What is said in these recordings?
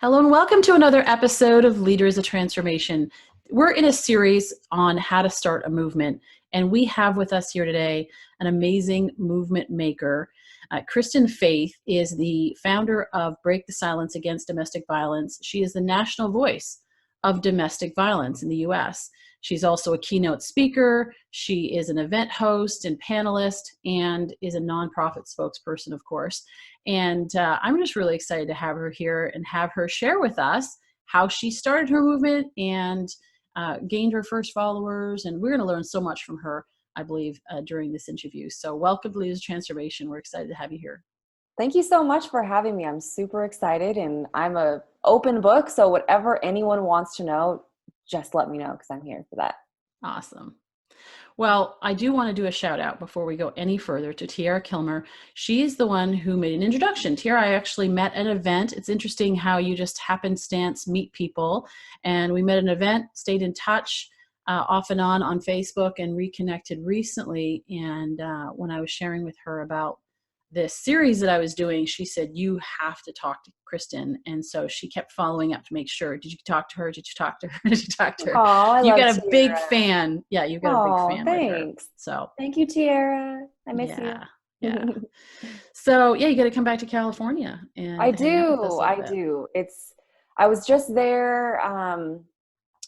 Hello and welcome to another episode of Leader is a Transformation. We're in a series on how to start a movement, and we have with us here today an amazing movement maker. Kristin Faith is the founder of Break the Silence Against Domestic Violence. She is the national voice of domestic violence in the U.S. She's also a keynote speaker. She is an event host and panelist and is a nonprofit spokesperson, of course. And I'm just really excited to have her here and have her share with us how she started her movement and gained her first followers. And we're going to learn so much from her, I believe, during this interview. So welcome to Leaders Transformation. We're excited to have you here. Thank you so much for having me. I'm super excited and I'm an open book. So whatever anyone wants to know, just let me know because I'm here for that. Awesome. Well, I do want to do a shout out before we go any further to Tiara Kilmer. She's the one who made an introduction. Tiara, I actually met at an event. It's interesting how you just happenstance meet people. And we met at an event, stayed in touch off and on Facebook, and reconnected recently. And when I was sharing with her about this series that I was doing, she said, you have to talk to Kristen. And so she kept following up to make sure. Did you talk to her? Did you talk to her? Did you talk to her? Oh, You got a big fan. Yeah, you've got a big fan. Thanks. With her. So thank you, Tiara. I miss you. Yeah. So yeah, you got to come back to California. And I do. I was just there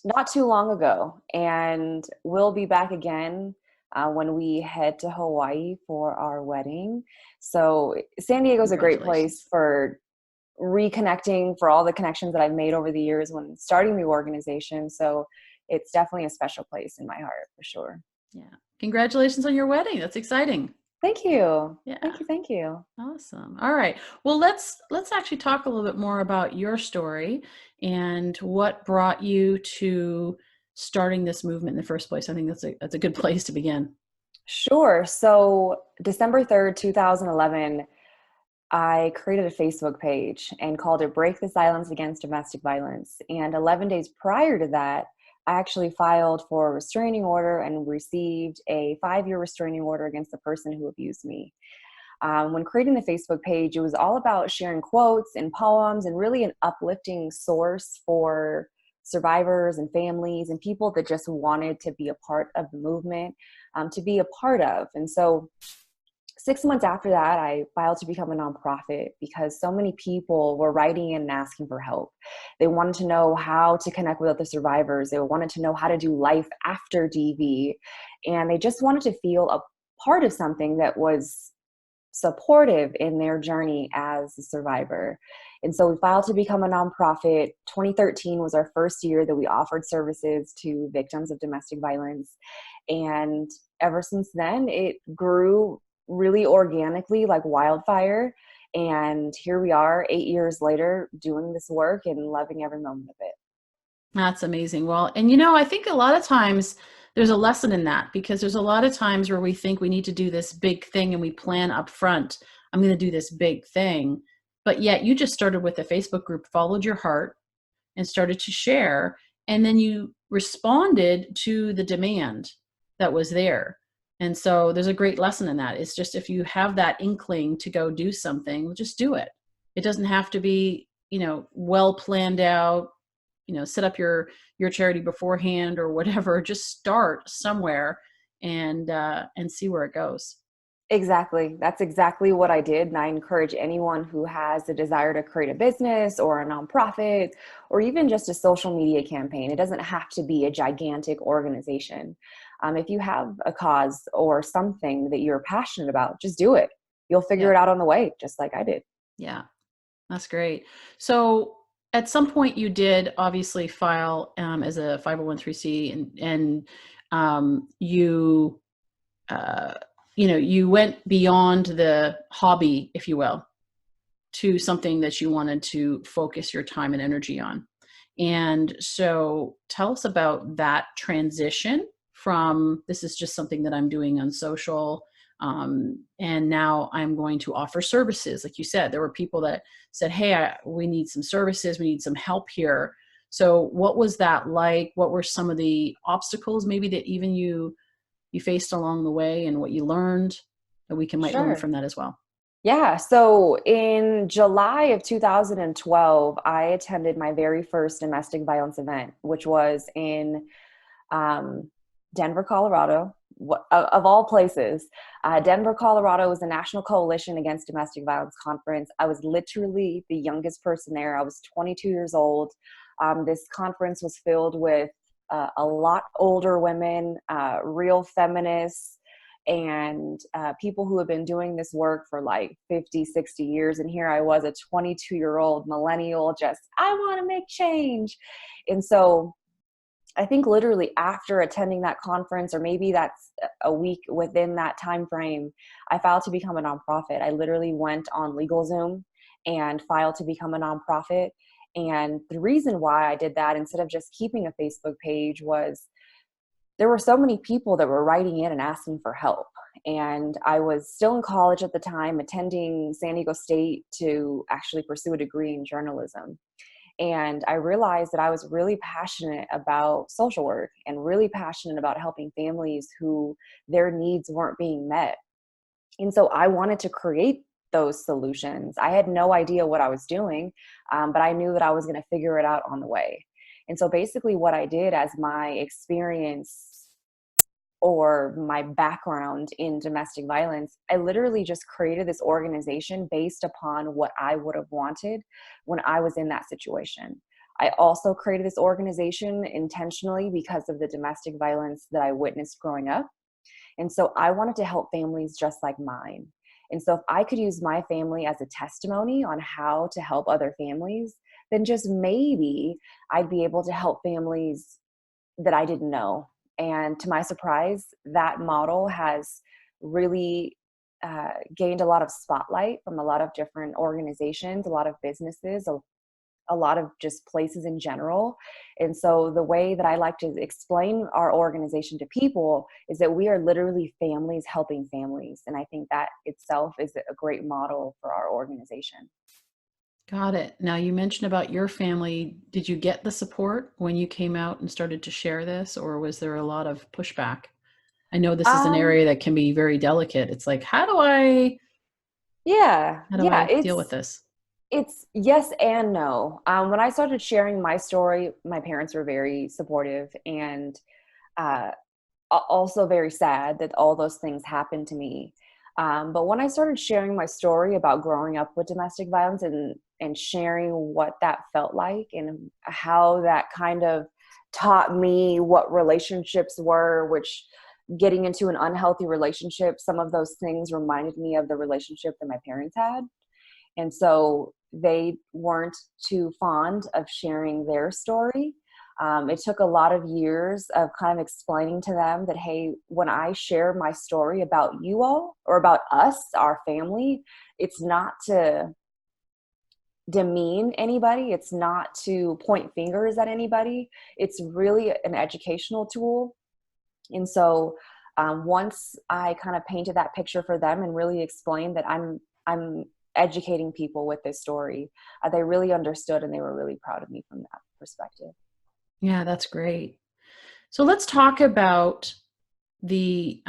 not too long ago, and we'll be back again when we head to Hawaii for our wedding. So San Diego is a great place for reconnecting, for all the connections that I've made over the years when starting the organization. So it's definitely a special place in my heart for sure. Yeah. Congratulations on your wedding. That's exciting. Thank you. Yeah. Thank you. Awesome. All right. Well, let's actually talk a little bit more about your story and what brought you to starting this movement in the first place. I think that's a good place to begin. Sure. So December 3rd, 2011, I created a Facebook page and called it Break the Silence Against Domestic Violence. And 11 days prior to that, I actually filed for a restraining order and received a 5-year restraining order against the person who abused me. When creating the Facebook page, it was all about sharing quotes and poems and really an uplifting source for survivors and families and people that just wanted to be a part of the movement, to be a part of. And so 6 months after that, I filed to become a nonprofit because so many people were writing in and asking for help. They wanted to know how to connect with other survivors. They wanted to know how to do life after DV. And they just wanted to feel a part of something that was supportive in their journey as a survivor. And so we filed to become a nonprofit. 2013 was our first year that we offered services to victims of domestic violence. And ever since then, it grew really organically like wildfire. And here we are 8 years later doing this work and loving every moment of it. That's amazing. Well, and I think a lot of times there's a lesson in that, because there's a lot of times where we think we need to do this big thing and we plan up front, I'm going to do this big thing. But yet you just started with a Facebook group, followed your heart and started to share. And then you responded to the demand that was there. And so there's a great lesson in that. It's just, if you have that inkling to go do something, just do it. It doesn't have to be, well planned out, set up your charity beforehand or whatever. Just start somewhere and see where it goes. Exactly. That's exactly what I did. And I encourage anyone who has a desire to create a business or a nonprofit or even just a social media campaign. It doesn't have to be a gigantic organization. If you have a cause or something that you're passionate about, just do it. You'll figure it out on the way, just like I did. Yeah, that's great. So at some point you did obviously file as a 501(c)(3) and you you went beyond the hobby, if you will, to something that you wanted to focus your time and energy on. And so tell us about that transition from, this is just something that I'm doing on social, and now I'm going to offer services. Like you said, there were people that said, hey, we need some services, we need some help here. So what was that like? What were some of the obstacles maybe that even you faced along the way, and what you learned that we might learn from that as well? Yeah. So in July of 2012, I attended my very first domestic violence event, which was in um, Denver, Colorado, of all places. Denver, Colorado was the National Coalition Against Domestic Violence Conference. I was literally the youngest person there. I was 22 years old. This conference was filled with a lot older women, real feminists, and people who have been doing this work for like 50, 60 years. And here I was, a 22-year-old millennial, just, I want to make change. And so I think literally after attending that conference, or maybe that's a week within that time frame, I filed to become a nonprofit. I literally went on LegalZoom and filed to become a nonprofit. And the reason why I did that instead of just keeping a Facebook page was there were so many people that were writing in and asking for help. And I was still in college at the time, attending San Diego State to actually pursue a degree in journalism. And I realized that I was really passionate about social work and really passionate about helping families who their needs weren't being met. And so I wanted to create those solutions. I had no idea what I was doing, but I knew that I was going to figure it out on the way. And so basically, what I did as my experience or my background in domestic violence, I literally just created this organization based upon what I would have wanted when I was in that situation. I also created this organization intentionally because of the domestic violence that I witnessed growing up. And so I wanted to help families just like mine. And so if I could use my family as a testimony on how to help other families, then just maybe I'd be able to help families that I didn't know. And to my surprise, that model has really gained a lot of spotlight from a lot of different organizations, a lot of businesses, a lot of just places in general. And so the way that I like to explain our organization to people is that we are literally families helping families. And I think that itself is a great model for our organization. Got it. Now, you mentioned about your family. Did you get the support when you came out and started to share this, or was there a lot of pushback? I know this is an Um, area that can be very delicate. It's like, how do I yeah, deal with this? it's yes and no. When I started sharing my story, my parents were very supportive and uh, also very sad that all those things happened to me. But when I started sharing my story about growing up with domestic violence and sharing what that felt like and how that kind of taught me what relationships were, which getting into an unhealthy relationship, some of those things reminded me of the relationship that my parents had. And so they weren't too fond of sharing their story. It took a lot of years of kind of explaining to them that, hey, when I share my story about you all or about us, our family, it's not to demean anybody. It's not to point fingers at anybody. It's really an educational tool. And so once I kind of painted that picture for them and really explained that I'm educating people with this story, they really understood and they were really proud of me from that perspective. Yeah, that's great. So let's talk about the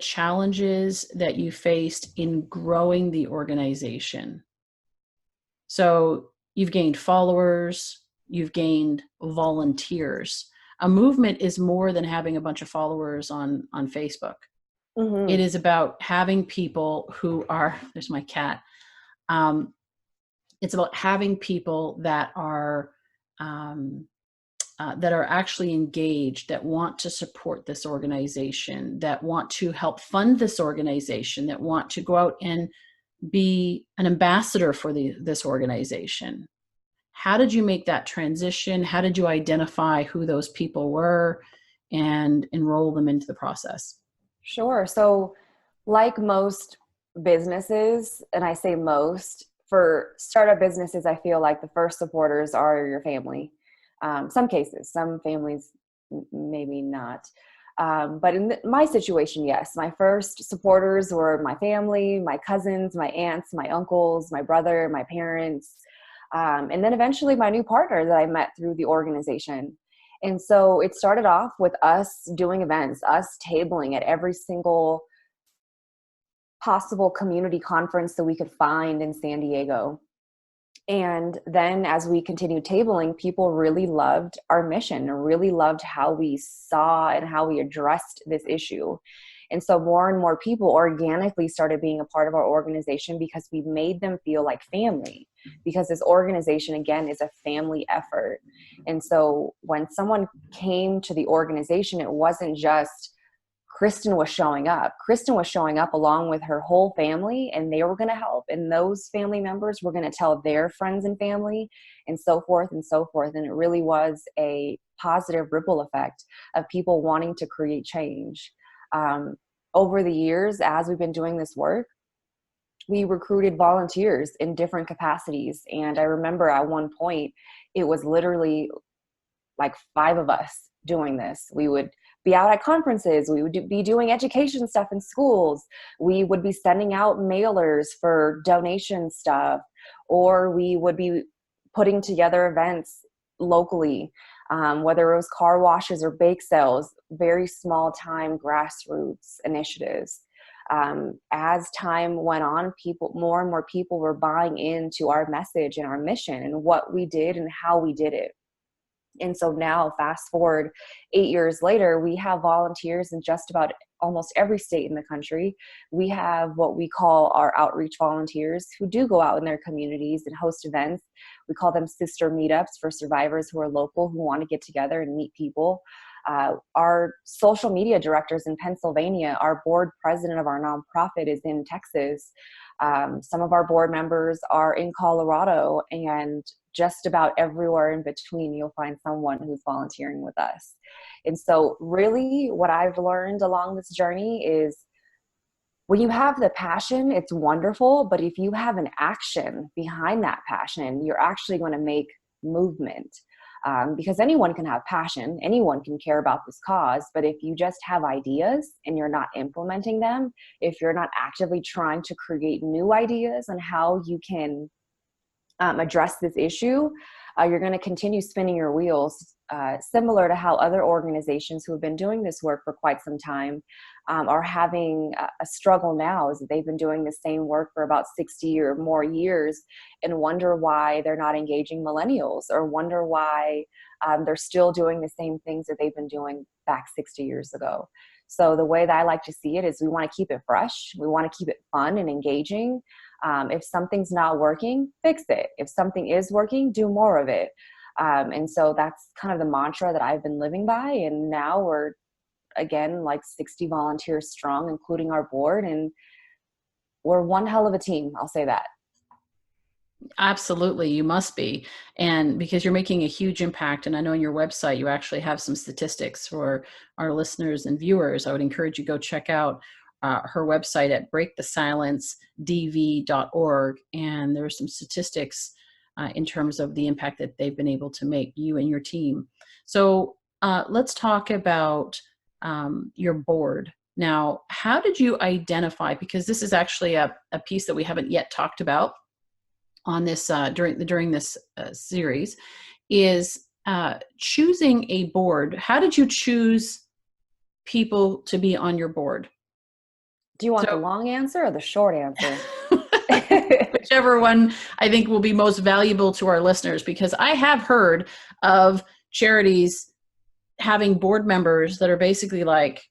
challenges that you faced in growing the organization. So you've gained followers, you've gained volunteers. A movement is more than having a bunch of followers on Facebook. It Hmm. is about having people who are, there's my cat. Um, it's about having people that are actually engaged, that want to support this organization, that want to help fund this organization, that want to go out and be an ambassador for this organization. How did you make that transition? How did you identify who those people were and enroll them into the process? Sure. So, like most businesses, and I say most, for startup businesses, I feel like the first supporters are your family. Some cases, some families, maybe not. But in my situation, yes, my first supporters were my family, my cousins, my aunts, my uncles, my brother, my parents, and then eventually my new partner that I met through the organization. And so it started off with us doing events, us tabling at every single possible community conference that we could find in San Diego. And then as we continued tabling, people really loved our mission and really loved how we saw and how we addressed this issue. And so more and more people organically started being a part of our organization because we made them feel like family, because this organization, again, is a family effort. And so when someone came to the organization, it wasn't just Kristen was showing up. Kristen was showing up along with her whole family, and they were going to help. And those family members were going to tell their friends and family, and so forth and so forth. And it really was a positive ripple effect of people wanting to create change. Over the years, as we've been doing this work, we recruited volunteers in different capacities. And I remember at one point, it was literally like 5 of us doing this. We would be out at conferences. We would be doing education stuff in schools. We would be sending out mailers for donation stuff, or we would be putting together events locally, whether it was car washes or bake sales, very small time grassroots initiatives. As time went on, more and more people were buying into our message and our mission and what we did and how we did it. And so now, fast forward 8 years later, we have volunteers in just about almost every state in the country. We have what we call our outreach volunteers who do go out in their communities and host events. We call them sister meetups for survivors who are local, who want to get together and meet people. Our social media directors in Pennsylvania, our board president of our nonprofit is in Texas. Some of our board members are in Colorado, and just about everywhere in between, you'll find someone who's volunteering with us. And so really what I've learned along this journey is when you have the passion, it's wonderful, but if you have an action behind that passion, you're actually going to make movement. Because anyone can have passion, anyone can care about this cause, but if you just have ideas and you're not implementing them, if you're not actively trying to create new ideas on how you can address this issue, you're going to continue spinning your wheels, similar to how other organizations who have been doing this work for quite some time are having a struggle now, is that they've been doing the same work for about 60 or more years and wonder why they're not engaging millennials, or wonder why they're still doing the same things that they've been doing back 60 years ago. So the way that I like to see it is we want to keep it fresh. We want to keep it fun and engaging. If something's not working, fix it. If something is working, do more of it. And so that's kind of the mantra that I've been living by. And now we're, again, like 60 volunteers strong, including our board. And we're one hell of a team. I'll say that. Absolutely, you must be. And because you're making a huge impact, and I know on your website you actually have some statistics for our listeners and viewers. I would encourage you to go check out her website at breakthesilencedv.org, and there are some statistics in terms of the impact that they've been able to make, you and your team. So let's talk about your board. Now, how did you identify, because this is actually a piece that we haven't yet talked about on this during this series, is choosing a board. How did you choose people to be on your board? Do you want the long answer or the short answer? Whichever one I think will be most valuable to our listeners, because I have heard of charities having board members that are basically like,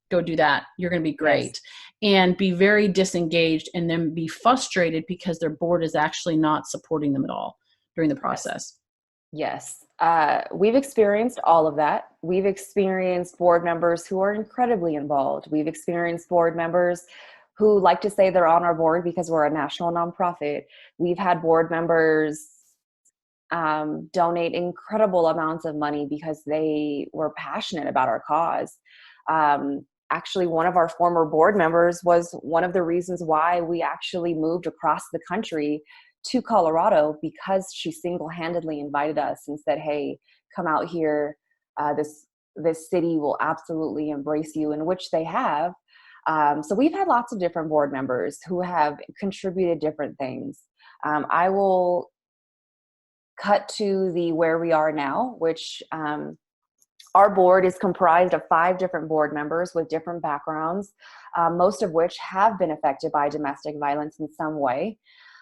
go do that, you're going to be great. Yes. And be very disengaged, and then be frustrated because their board is actually not supporting them at all during the process. Yes. We've experienced all of that. We've experienced board members who are incredibly involved. We've experienced board members who like to say they're on our board because we're a national nonprofit. We've had board members donate incredible amounts of money because they were passionate about our cause. Actually, one of our former board members was one of the reasons why we actually moved across the country to Colorado, because she single-handedly invited us and said, hey, come out here. This city will absolutely embrace you, in which they have. So we've had lots of different board members who have contributed different things. I will cut to where we are now, which Our board is comprised of 5 different board members with different backgrounds, most of which have been affected by domestic violence in some way.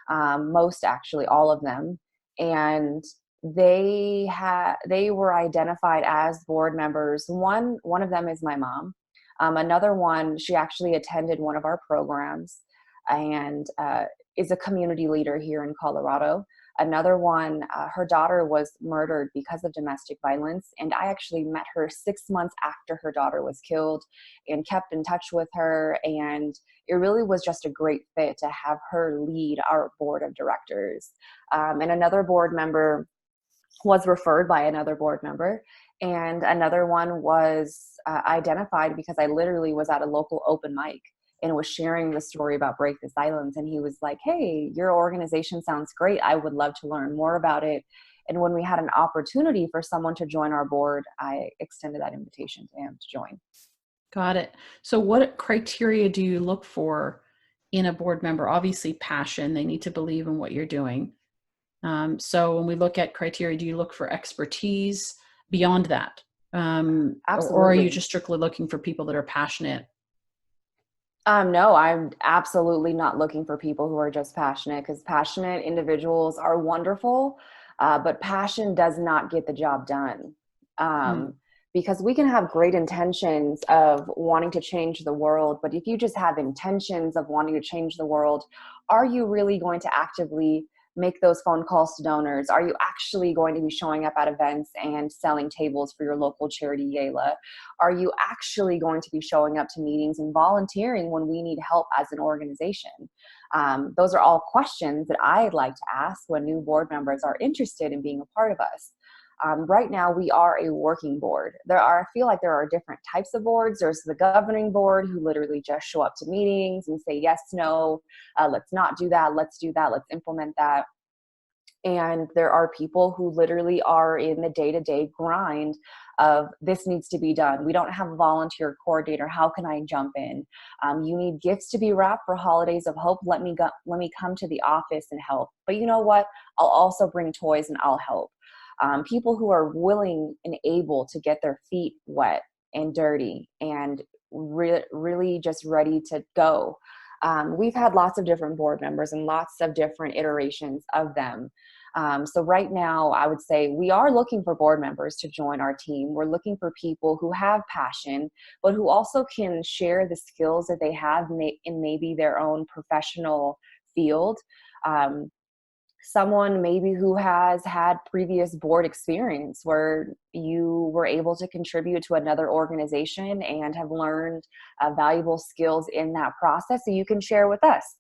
Most, actually, all of them. And they were identified as board members. One of them is my mom. Another one, she actually attended one of our programs and is a community leader here in Colorado. Another one, her daughter was murdered because of domestic violence, and I actually met her 6 months after her daughter was killed and kept in touch with her, and it really was just a great fit to have her lead our board of directors. And another board member was referred by another board member, and another one was identified because I literally was at a local open mic and was sharing the story about Break the Silence. And he was like, hey, your organization sounds great. I would love to learn more about it. And when we had an opportunity for someone to join our board, I extended that invitation to him to join. Got it. So what criteria do you look for in a board member? Obviously, passion. They need to believe in what you're doing. So when we look at criteria, do you look for expertise beyond that? Or are you just strictly looking for people that are passionate? No, I'm absolutely not looking for people who are just passionate, because passionate individuals are wonderful, but passion does not get the job done. Because we can have great intentions of wanting to change the world, but if you just have intentions of wanting to change the world, are you really going to actively make those phone calls to donors? Are you actually going to be showing up at events and selling tables for your local charity gala? Are you actually going to be showing up to meetings and volunteering when we need help as an organization? Those are all questions that I'd like to ask when new board members are interested in being a part of us. Right now, we are a working board. I feel like there are different types of boards. There's the governing board, who literally just show up to meetings and say, yes, no, let's not do that, let's do that, let's implement that. And there are people who literally are in the day-to-day grind of, this needs to be done. We don't have a volunteer coordinator. How can I jump in? You need gifts to be wrapped for Holidays of Hope. Let me come to the office and help. But you know what? I'll also bring toys and I'll help. People who are willing and able to get their feet wet and dirty and really just ready to go. We've had lots of different board members and lots of different iterations of them. So right now, I would say we are looking for board members to join our team. We're looking for people who have passion, but who also can share the skills that they have in maybe their own professional field. Someone maybe who has had previous board experience where you were able to contribute to another organization and have learned valuable skills in that process that you can share with us.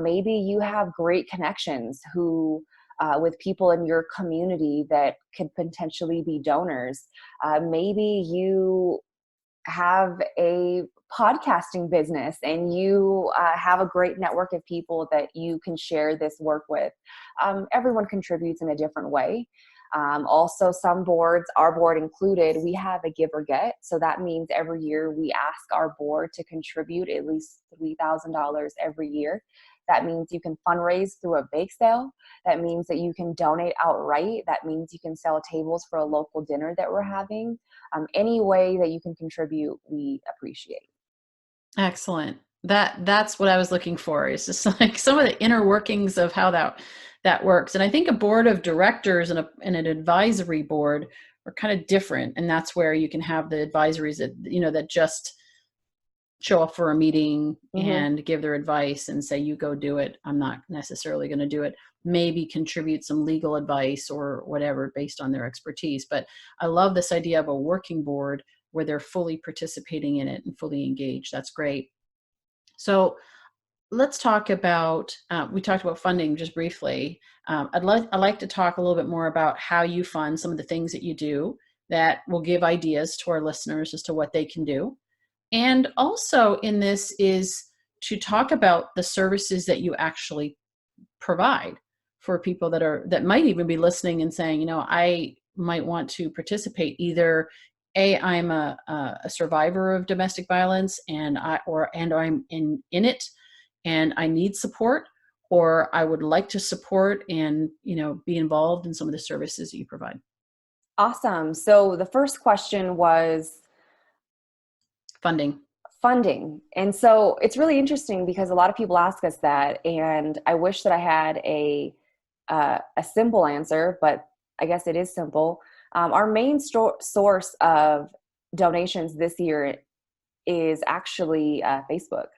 Maybe you have great connections with people in your community that could potentially be donors. Maybe you have a podcasting business and you have a great network of people that you can share this work with. Everyone contributes in a different way. Also, some boards, our board included, we have a give or get. So that means every year we ask our board to contribute at least $3,000 every year. That means you can fundraise through a bake sale. That means that you can donate outright. That means you can sell tables for a local dinner that we're having. Any way that you can contribute, we appreciate. Excellent. That's what I was looking for. It's just like some of the inner workings of how that works. And I think a board of directors and an advisory board are kind of different. And that's where you can have the advisories that just show up for a meeting and give their advice and say, you go do it. I'm not necessarily going to do it. Maybe contribute some legal advice or whatever based on their expertise. But I love this idea of a working board where they're fully participating in it and fully engaged. That's great. So let's talk about, we talked about funding just briefly. I'd like to talk a little bit more about how you fund some of the things that you do that will give ideas to our listeners as to what they can do. And also in this is to talk about the services that you actually provide for people that might even be listening and saying, I might want to participate. Either I'm a survivor of domestic violence and I'm in it and I need support, or I would like to support and be involved in some of the services that you provide. Awesome. So the first question was Funding. funding. And so it's really interesting because a lot of people ask us that, and I wish that I had a simple answer, but I guess it is simple. Our main source of donations this year is actually Facebook.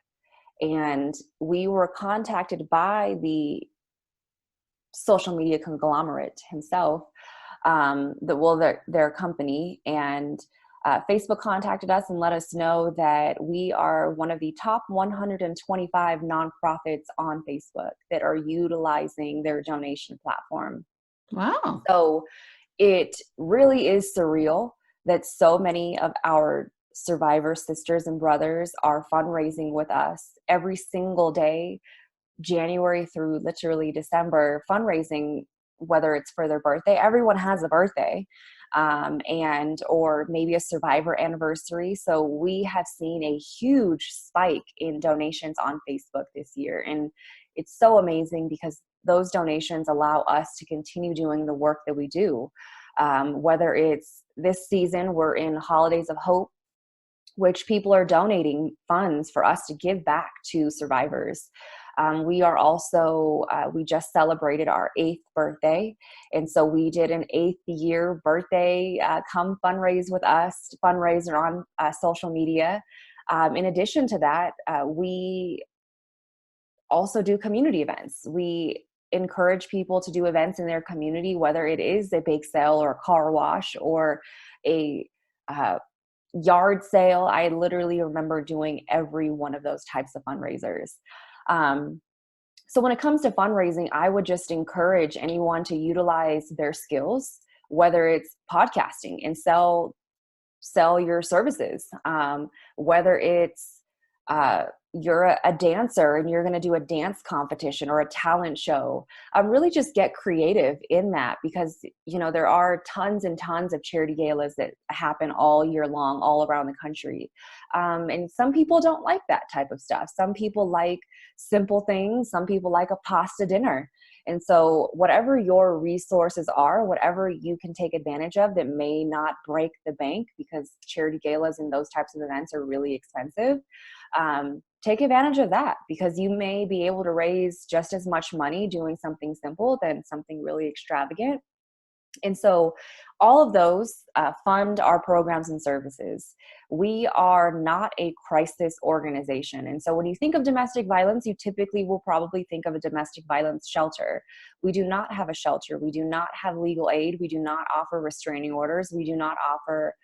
And we were contacted by the social media conglomerate himself, their company, and Facebook contacted us and let us know that we are one of the top 125 nonprofits on Facebook that are utilizing their donation platform. Wow. So it really is surreal that so many of our survivor sisters and brothers are fundraising with us every single day, January through literally December, fundraising, whether it's for their birthday. Everyone has a birthday, and or maybe a survivor anniversary. So we have seen a huge spike in donations on Facebook this year. And it's so amazing because those donations allow us to continue doing the work that we do. Whether it's this season, we're in Holidays of Hope, which people are donating funds for us to give back to survivors. We are also, we just celebrated our 8th birthday. And so we did an 8th year birthday, come fundraise with us, fundraiser on social media. In addition to that, we also do community events. We encourage people to do events in their community, whether it is a bake sale or a car wash or a yard sale. I literally remember doing every one of those types of fundraisers. So when it comes to fundraising, I would just encourage anyone to utilize their skills, whether it's podcasting and sell your services, whether it's you're a dancer and you're going to do a dance competition or a talent show. Really just get creative in that, because there are tons and tons of charity galas that happen all year long, all around the country. And some people don't like that type of stuff. Some people like simple things. Some people like a pasta dinner. And so whatever your resources are, whatever you can take advantage of that may not break the bank, because charity galas and those types of events are really expensive, take advantage of that, because you may be able to raise just as much money doing something simple than something really extravagant. And so all of those fund our programs and services. We are not a crisis organization. And so when you think of domestic violence, you typically will probably think of a domestic violence shelter. We do not have a shelter. We do not have legal aid. We do not offer restraining orders. We do not offer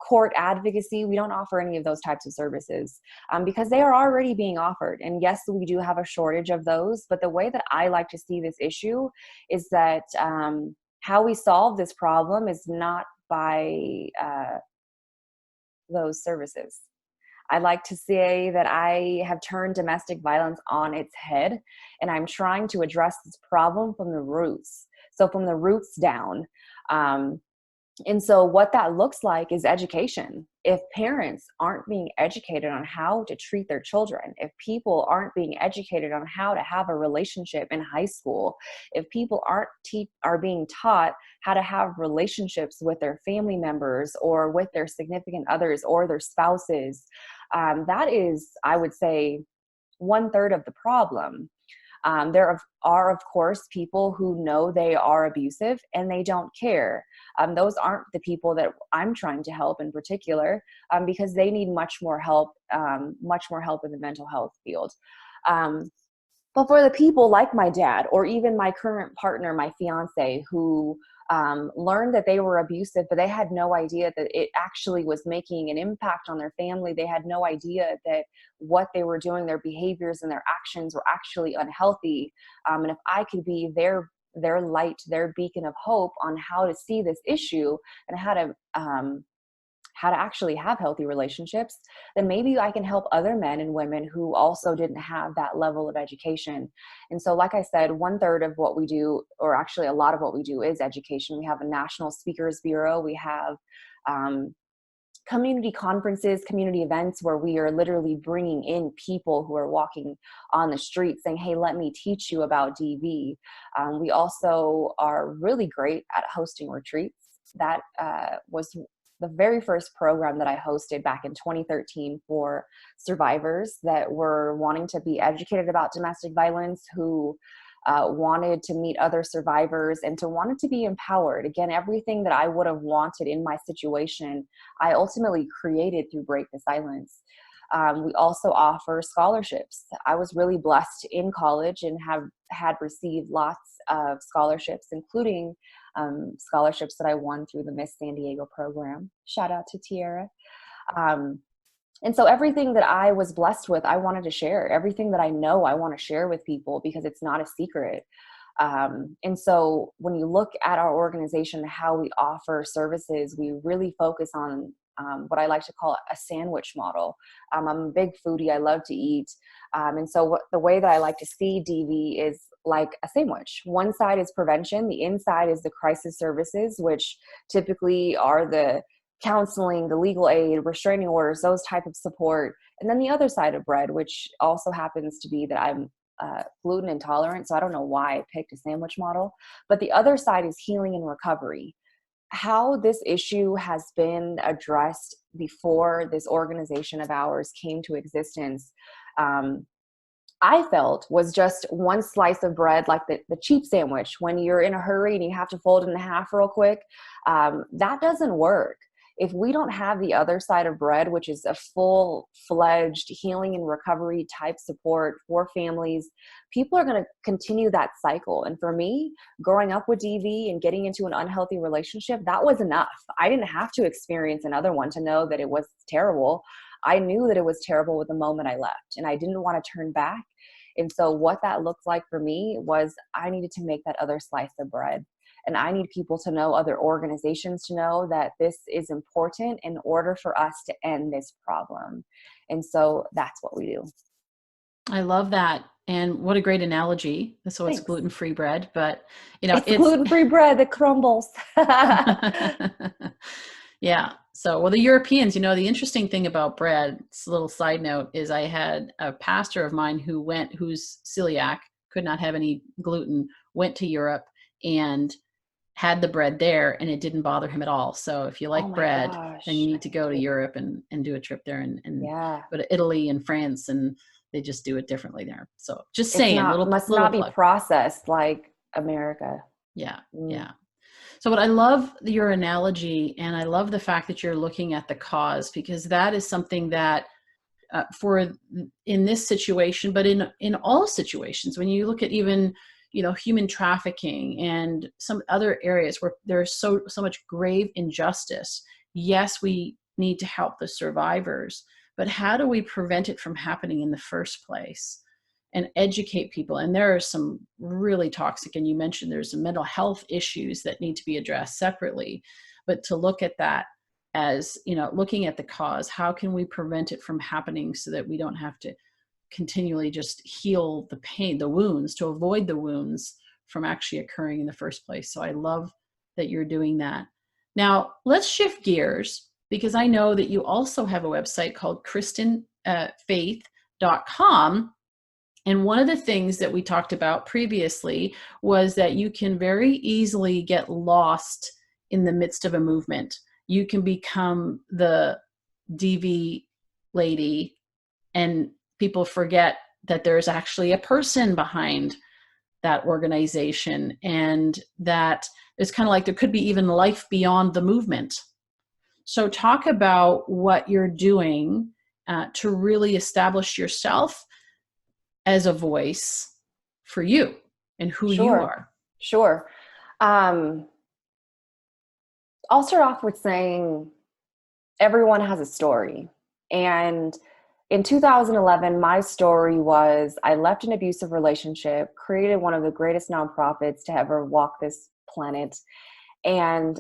court advocacy. We don't offer any of those types of services because they are already being offered. And yes, we do have a shortage of those. But the way that I like to see this issue is that how we solve this problem is not by those services. I like to say that I have turned domestic violence on its head, and I'm trying to address this problem from the roots. So from the roots down. And so what that looks like is education. If parents aren't being educated on how to treat their children, if people aren't being educated on how to have a relationship in high school, if people are being taught how to have relationships with their family members or with their significant others or their spouses, that is, I would say, 1/3 of the problem. There are, of course, people who know they are abusive and they don't care. Those aren't the people that I'm trying to help in particular, because they need much more help in the mental health field. But for the people like my dad, or even my current partner, my fiance, who learned that they were abusive, but they had no idea that it actually was making an impact on their family. They had no idea that what they were doing, their behaviors and their actions were actually unhealthy. And if I could be their light, their beacon of hope on how to see this issue and how to actually have healthy relationships, then maybe I can help other men and women who also didn't have that level of education. And so, like I said, 1/3 of what we do, or actually a lot of what we do, is education. We have a National Speakers Bureau. We have community conferences, community events where we are literally bringing in people who are walking on the street saying, hey, let me teach you about DV. We also are really great at hosting retreats. That was the very first program that I hosted back in 2013 for survivors that were wanting to be educated about domestic violence, who wanted to meet other survivors and wanted to be empowered. Again, everything that I would have wanted in my situation, I ultimately created through Break the Silence. We also offer scholarships. I was really blessed in college and had received lots of scholarships, including scholarships that I won through the Miss San Diego program. Shout out to Tiara. And so everything that I was blessed with, I wanted to share. Everything that I know, I want to share with people because it's not a secret. And so when you look at our organization, how we offer services, we really focus on what I like to call a sandwich model. I'm a big foodie. I love to eat. And so the way that I like to see DV is like a sandwich. One side is prevention. The inside is the crisis services, which typically are the counseling, the legal aid, restraining orders, those type of support. And then the other side of bread, which also happens to be that I'm gluten intolerant. So I don't know why I picked a sandwich model, but the other side is healing and recovery. How this issue has been addressed before this organization of ours came to existence, I felt was just one slice of bread, like the cheap sandwich. When you're in a hurry and you have to fold it in half real quick, that doesn't work. If we don't have the other side of bread, which is a full-fledged healing and recovery type support for families, people are going to continue that cycle. And for me, growing up with DV and getting into an unhealthy relationship, that was enough. I didn't have to experience another one to know that it was terrible. I knew that it was terrible with the moment I left, and I didn't want to turn back. And so what that looked like for me was I needed to make that other slice of bread. And I need people to know, other organizations to know, that this is important in order for us to end this problem. And so that's what we do. I love that. And what a great analogy. So it's Thanks. gluten-free bread, but it's gluten-free bread that crumbles. Yeah. So, well, the Europeans, the interesting thing about bread, it's a little side note, is I had a pastor of mine who's celiac, could not have any gluten, went to Europe and had the bread there, and it didn't bother him at all. So if you like bread, then you need to go to Europe and do a trip there and go to Italy and France, and they just do it differently there. So just saying, must not be processed like America. Yeah. Yeah. So what I love your analogy, and I love the fact that you're looking at the cause, because that is something that in this situation, but in all situations, when you look at even, human trafficking and some other areas where there's so much grave injustice, yes, we need to help the survivors, but how do we prevent it from happening in the first place and educate people? And there are some really toxic, and you mentioned there's some mental health issues that need to be addressed separately, but to look at that as, looking at the cause, how can we prevent it from happening so that we don't have to continually just heal the pain, the wounds, to avoid the wounds from actually occurring in the first place. So I love that you're doing that. Now let's shift gears, because I know that you also have a website called KristinFaith.com. And one of the things that we talked about previously was that you can very easily get lost in the midst of a movement. You can become the DV lady, and people forget that there's actually a person behind that organization, and that it's kind of like there could be even life beyond the movement. So talk about what you're doing to really establish yourself as a voice for you and who you are. Sure. I'll start off with saying everyone has a story. And in 2011, my story was I left an abusive relationship, created one of the greatest nonprofits to ever walk this planet, and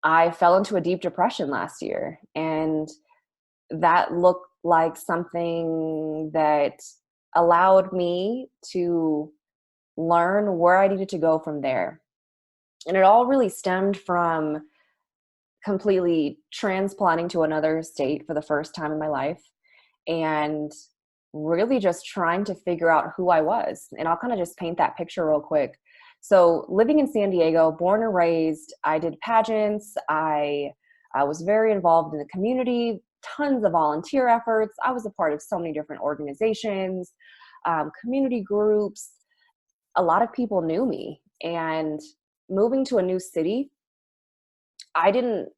I fell into a deep depression last year. And that looked like something that allowed me to learn where I needed to go from there. And it all really stemmed from completely transplanting to another state for the first time in my life, and really just trying to figure out who I was. And I'll kind of just paint that picture real quick. So living in San Diego, born and raised, I did pageants. I was very involved in the community, tons of volunteer efforts. I was a part of so many different organizations, community groups. A lot of people knew me. And moving to a new city, I didn't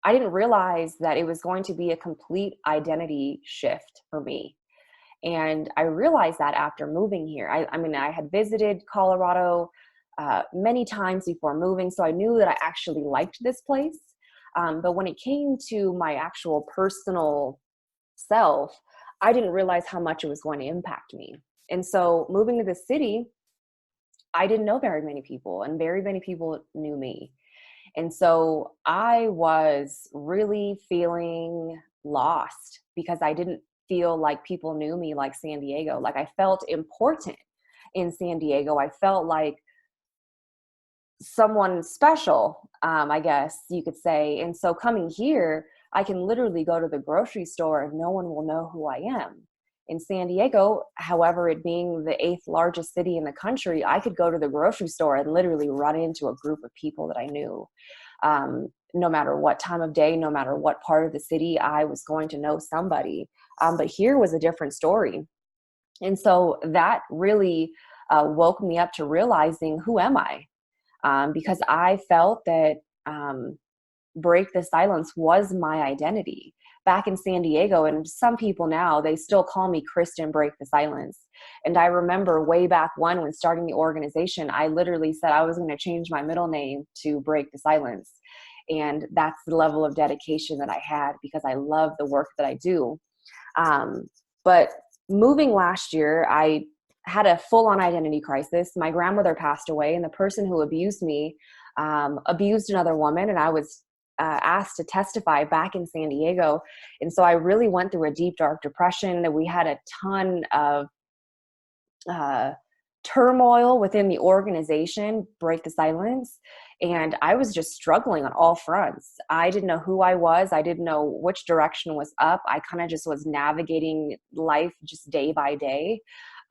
realize that it was going to be a complete identity shift for me. And I realized that after moving here. I mean, I had visited Colorado many times before moving, so I knew that I actually liked this place. But when it came to my actual personal self, I didn't realize how much it was going to impact me. And so moving to the city, I didn't know very many people, and very many people knew me. And so I was really feeling lost because I didn't feel like people knew me like San Diego. Like I felt important in San Diego. I felt like someone special, I guess you could say. And so coming here, I can literally go to the grocery store and no one will know who I am. In San Diego, however, it being the 8th largest city in the country, I could go to the grocery store and literally run into a group of people that I knew. No matter what time of day, no matter what part of the city, I was going to know somebody. But here was a different story. And so that really woke me up to realizing, who am I? Because I felt that Break the Silence was my identity. Back in San Diego, and some people now, they still call me Kristen Break the Silence. And I remember way back when starting the organization, I literally said I was going to change my middle name to Break the Silence. And that's the level of dedication that I had, because I love the work that I do. But moving last year, I had a full-on identity crisis. My grandmother passed away, and the person who abused me abused another woman, and I was asked to testify back in San Diego. And so I really went through a deep, dark depression. That we had a ton of turmoil within the organization, Break the Silence. And I was just struggling on all fronts. I didn't know who I was. I didn't know which direction was up. I kind of just was navigating life just day by day.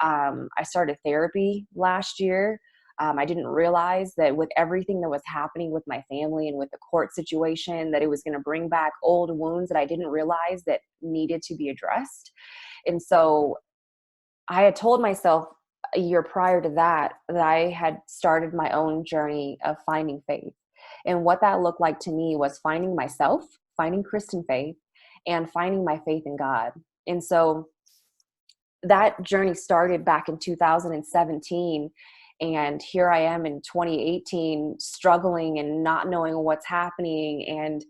I started therapy last year. I didn't realize that with everything that was happening with my family and with the court situation, that it was going to bring back old wounds that I didn't realize that needed to be addressed. And so I had told myself a year prior to that, that I had started my own journey of finding faith. And what that looked like to me was finding myself, finding Kristin Faith, and finding my faith in God. And so that journey started back in 2017. And here I am in 2018, struggling and not knowing what's happening. And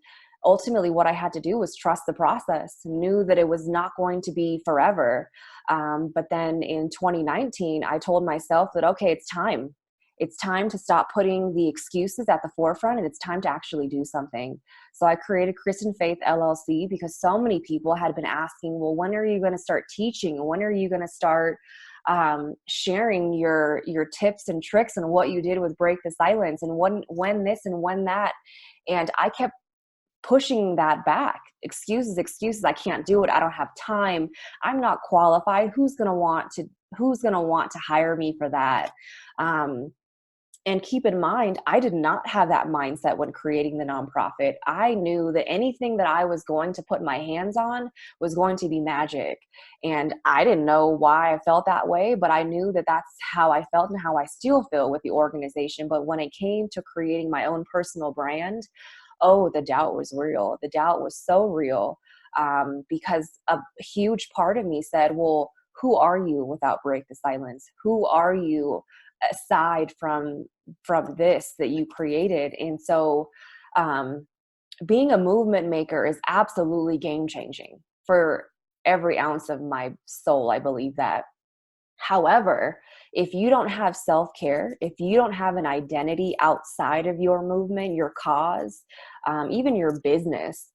ultimately what I had to do was trust the process, knew that it was not going to be forever. But then in 2019, I told myself that, okay, it's time. It's time to stop putting the excuses at the forefront, and it's time to actually do something. So I created Kristin Faith LLC because so many people had been asking, well, when are you going to start teaching? When are you going to start sharing your tips and tricks and what you did with Break the Silence, and when this and when that? And I kept pushing that back. Excuses. I can't do it. I don't have time. I'm not qualified. Who's going to want to hire me for that? And keep in mind, I did not have that mindset when creating the nonprofit. I knew that anything that I was going to put my hands on was going to be magic. And I didn't know why I felt that way, but I knew that that's how I felt and how I still feel with the organization. But when it came to creating my own personal brand, oh, the doubt was real. The doubt was so real, because a huge part of me said, well, who are you without Break the Silence? Who are you aside from this that you created? And so being a movement maker is absolutely game changing for every ounce of my soul. I believe that. However, if you don't have self-care, if you don't have an identity outside of your movement, your cause, even your business,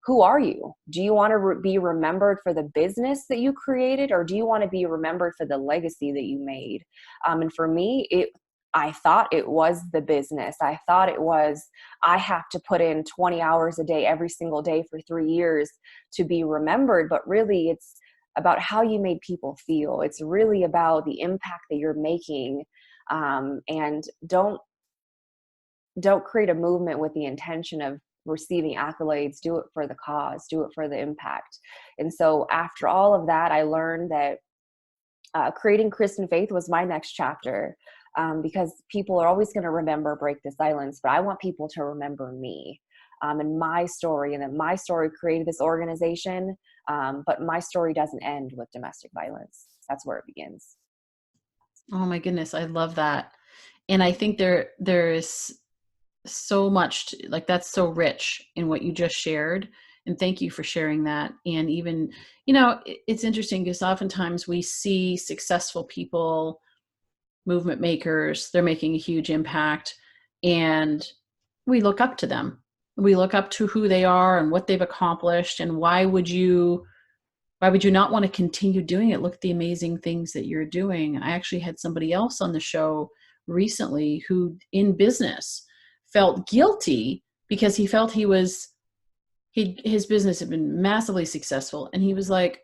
who are you? Do you want to be remembered for the business that you created, or do you want to be remembered for the legacy that you made? And for me, I thought it was the business. I thought it was, I have to put in 20 hours a day every single day for 3 years to be remembered. But really, it's about how you made people feel. It's really about the impact that you're making. And don't create a movement with the intention of receiving accolades. Do it for the cause, do it for the impact. And so after all of that, I learned that creating Kristin Faith was my next chapter, because people are always going to remember Break the Silence, but I want people to remember me, and my story, and that my story created this organization. But my story doesn't end with domestic violence. That's where it begins. Oh my goodness, I love that. And I think there is so much like that's so rich in what you just shared. And thank you for sharing that. And even, it's interesting because oftentimes we see successful people, movement makers, they're making a huge impact, and we look up to them. We look up to who they are and what they've accomplished. And why would you not want to continue doing it? Look at the amazing things that you're doing. I actually had somebody else on the show recently who in business felt guilty because he felt his business had been massively successful. And he was like,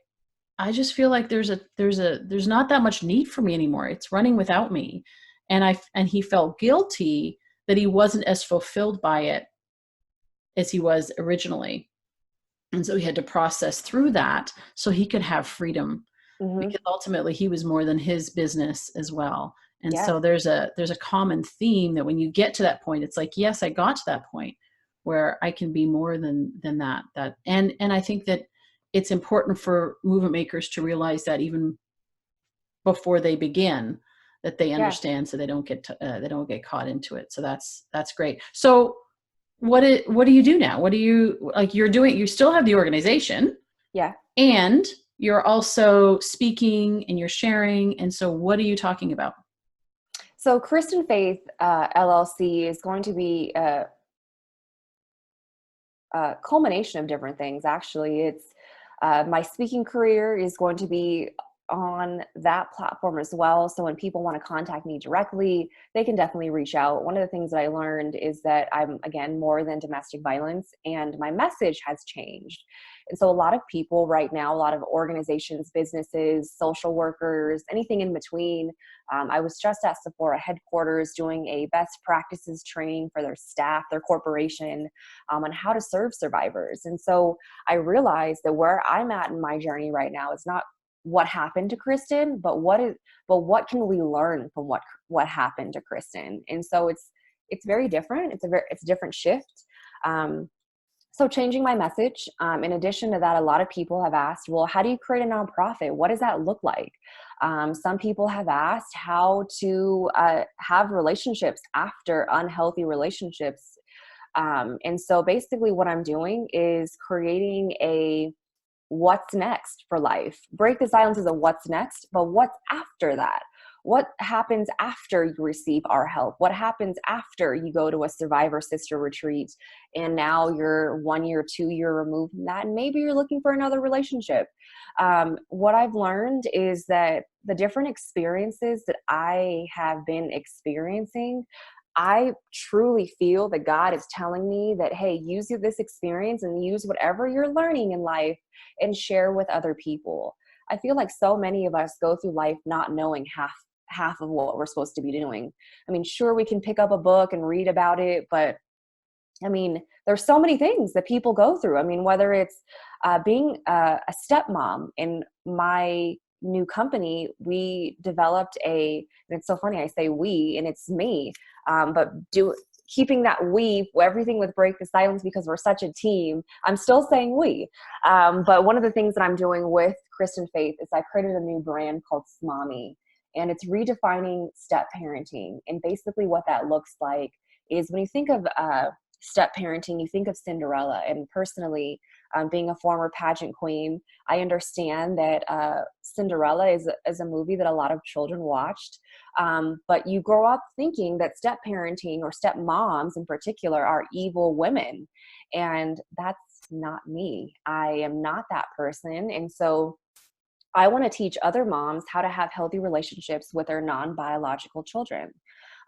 I just feel like there's not that much need for me anymore. It's running without me. And he felt guilty that he wasn't as fulfilled by it as he was originally. And so he had to process through that so he could have freedom, because ultimately he was more than his business as well. And Yeah. so there's a common theme that when you get to that point, it's like, yes, I got to that point where I can be more than that. And I think that it's important for movement makers to realize that even before they begin, that they understand, so they don't get caught into it. So that's great. So what do you do now? What do you like? You're doing. You still have the organization, Yeah. and you're also speaking and you're sharing. And so, what are you talking about? So Kristin Faith LLC is going to be a culmination of different things. Actually, it's my speaking career is going to be on that platform as well. So when people want to contact me directly, they can definitely reach out. One of the things that I learned is that I'm, again, more than domestic violence, and my message has changed. And so a lot of people right now, a lot of organizations, businesses, social workers, anything in between. I was just at Sephora headquarters doing a best practices training for their staff, their corporation, on how to serve survivors. And so I realized that where I'm at in my journey right now is not what happened to Kristen, but what can we learn from what happened to Kristen? And so it's very different. It's a different shift. So changing my message. In addition to that, a lot of people have asked, well, how do you create a nonprofit? What does that look like? Some people have asked how to have relationships after unhealthy relationships. And so basically what I'm doing is creating a what's next for life. Break the Silence is a what's next, but what's after that? What happens after you receive our help? What happens after you go to a survivor sister retreat and now you're 1 year, 2 year removed from that, and maybe you're looking for another relationship? What I've learned is that the different experiences that I have been experiencing, I truly feel that God is telling me that, hey, use this experience and use whatever you're learning in life and share with other people. I feel like so many of us go through life not knowing half of what we're supposed to be doing. I mean, sure, we can pick up a book and read about it, but I mean, there's so many things that people go through. I mean, whether it's being a stepmom. In my new company, we developed and it's so funny, I say we, and it's me, but keeping that we, everything with Break the Silence, because we're such a team, I'm still saying we. But one of the things that I'm doing with Kristin Faith is I created a new brand called Smommy, and it's redefining step parenting. And basically what that looks like is when you think of step parenting, you think of Cinderella. And personally, being a former pageant queen, I understand that Cinderella is a movie that a lot of children watched. But you grow up thinking that step parenting, or step moms in particular, are evil women. And that's not me. I am not that person. And so I want to teach other moms how to have healthy relationships with their non-biological children.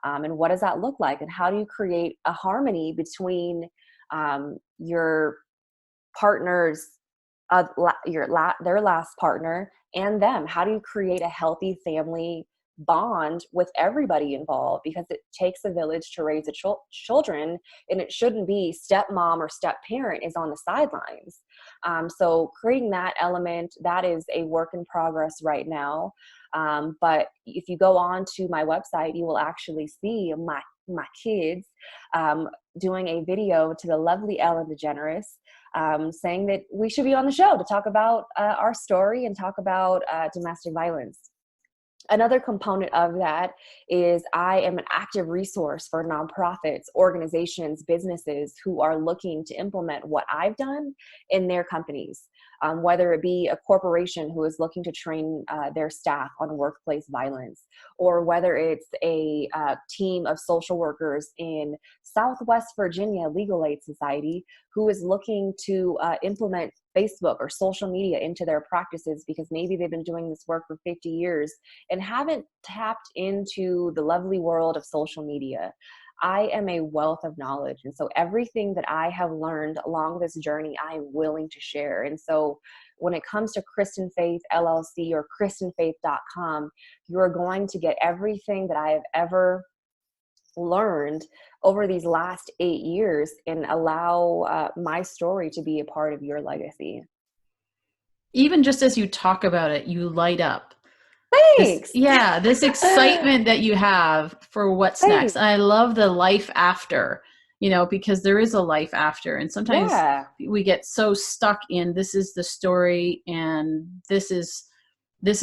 And what does that look like? And how do you create a harmony between your partner's their last partner and them? How do you create a healthy family bond with everybody involved? Because it takes a village to raise children, and it shouldn't be stepmom or step parent is on the sidelines. So creating that element, that is a work in progress right now. But if you go on to my website, you will actually see my kids doing a video to the lovely Ellen DeGeneres, saying that we should be on the show to talk about our story and talk about domestic violence. Another component of that is I am an active resource for nonprofits, organizations, businesses who are looking to implement what I've done in their companies. Whether it be a corporation who is looking to train their staff on workplace violence, or whether it's a team of social workers in Southwest Virginia Legal Aid Society who is looking to implement Facebook or social media into their practices because maybe they've been doing this work for 50 years and haven't tapped into the lovely world of social media. I am a wealth of knowledge. And so everything that I have learned along this journey, I am willing to share. And so when it comes to Kristin Faith LLC or KristinFaith.com, you are going to get everything that I have ever learned over these last 8 years and allow my story to be a part of your legacy. Even just as you talk about it, you light up. Thanks. This excitement that you have for what's next. And I love the life after, because there is a life after. And sometimes we get so stuck in this is the story and this is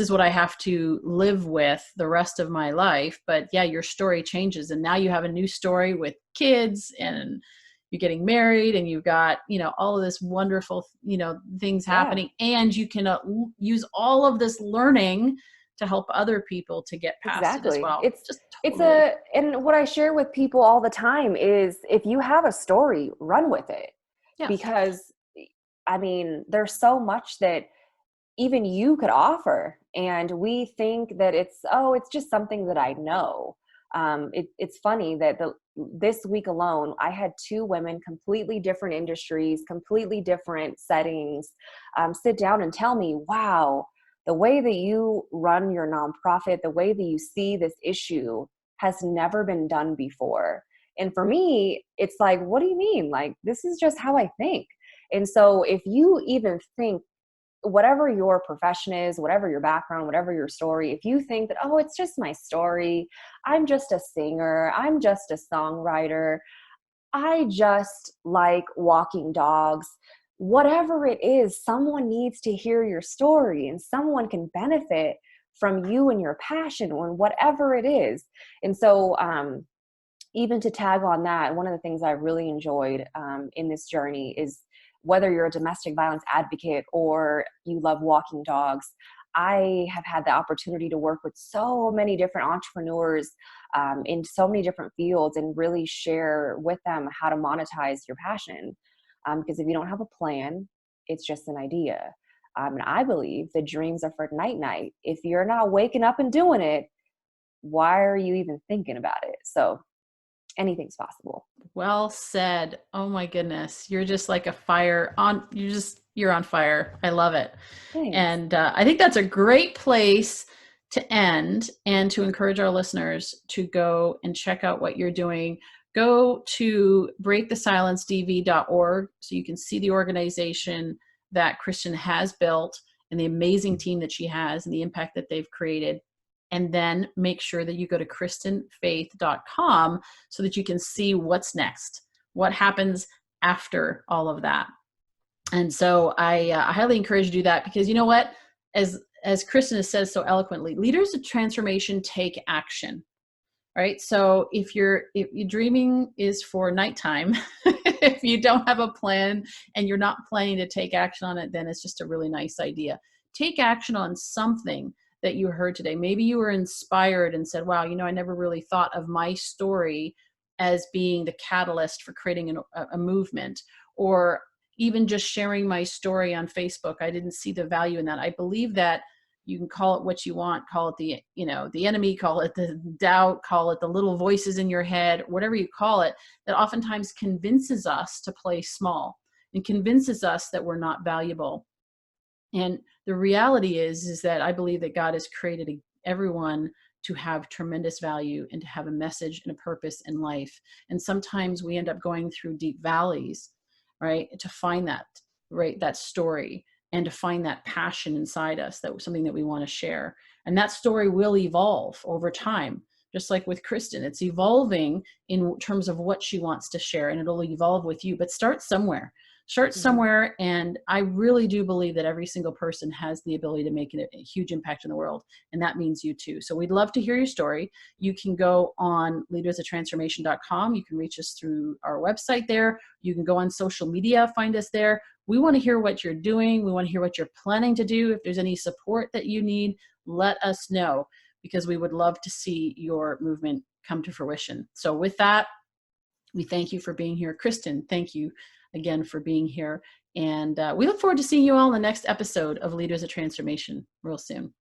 what I have to live with the rest of my life. But your story changes. And now you have a new story with kids and you're getting married and you've got, all of this wonderful, things happening. And you can use all of this learning to help other people to get past it as well. And what I share with people all the time is if you have a story, run with it. Yeah. Because there's so much that even you could offer. And we think that it's just something that I know. It's funny that this week alone, I had 2 women, completely different industries, completely different settings, sit down and tell me, wow, the way that you run your nonprofit, the way that you see this issue has never been done before. And for me, it's like, what do you mean? Like, this is just how I think. And so if you even think, whatever your profession is, whatever your background, whatever your story, if you think that, it's just my story, I'm just a singer, I'm just a songwriter, I just like walking dogs, whatever it is, someone needs to hear your story and someone can benefit from you and your passion or whatever it is. And so even to tag on that, one of the things I really enjoyed in this journey is whether you're a domestic violence advocate or you love walking dogs, I have had the opportunity to work with so many different entrepreneurs in so many different fields and really share with them how to monetize your passion. Because if you don't have a plan, it's just an idea. And I believe the dreams are for night. If you're not waking up and doing it, why are you even thinking about it? So anything's possible. Well said. Oh my goodness. You're just like a fire on, you're on fire. I love it. Thanks. And I think that's a great place to end and to encourage our listeners to go and check out what you're doing. Go to breakthesilencedv.org so you can see the organization that Kristin has built and the amazing team that she has and the impact that they've created. And then make sure that you go to KristinFaith.com so that you can see what's next, what happens after all of that. And so I highly encourage you to do that because you know what? As Kristin has said so eloquently, leaders of transformation take action. Right. So if your dreaming is for nighttime, if you don't have a plan and you're not planning to take action on it, then it's just a really nice idea. Take action on something that you heard today. Maybe you were inspired and said, wow, I never really thought of my story as being the catalyst for creating a movement, or even just sharing my story on Facebook. I didn't see the value in that. I believe that You can call it what you want, call it the enemy, call it the doubt, call it the little voices in your head, whatever you call it, that oftentimes convinces us to play small and convinces us that we're not valuable. And the reality is that I believe that God has created everyone to have tremendous value and to have a message and a purpose in life. And sometimes we end up going through deep valleys, right, to find that, right, that story, and to find that passion inside us, that was something that we want to share. And that story will evolve over time. Just like with Kristen, it's evolving in terms of what she wants to share, and it'll evolve with you, but start somewhere. Start somewhere, and I really do believe that every single person has the ability to make a huge impact in the world, and that means you too. So we'd love to hear your story. You can go on leadersoftransformation.com. You can reach us through our website there. You can go on social media, find us there. We want to hear what you're doing. We want to hear what you're planning to do. If there's any support that you need, let us know, because we would love to see your movement come to fruition. So with that, we thank you for being here. Kristen, thank you again for being here. And we look forward to seeing you all in the next episode of Leaders of Transformation real soon.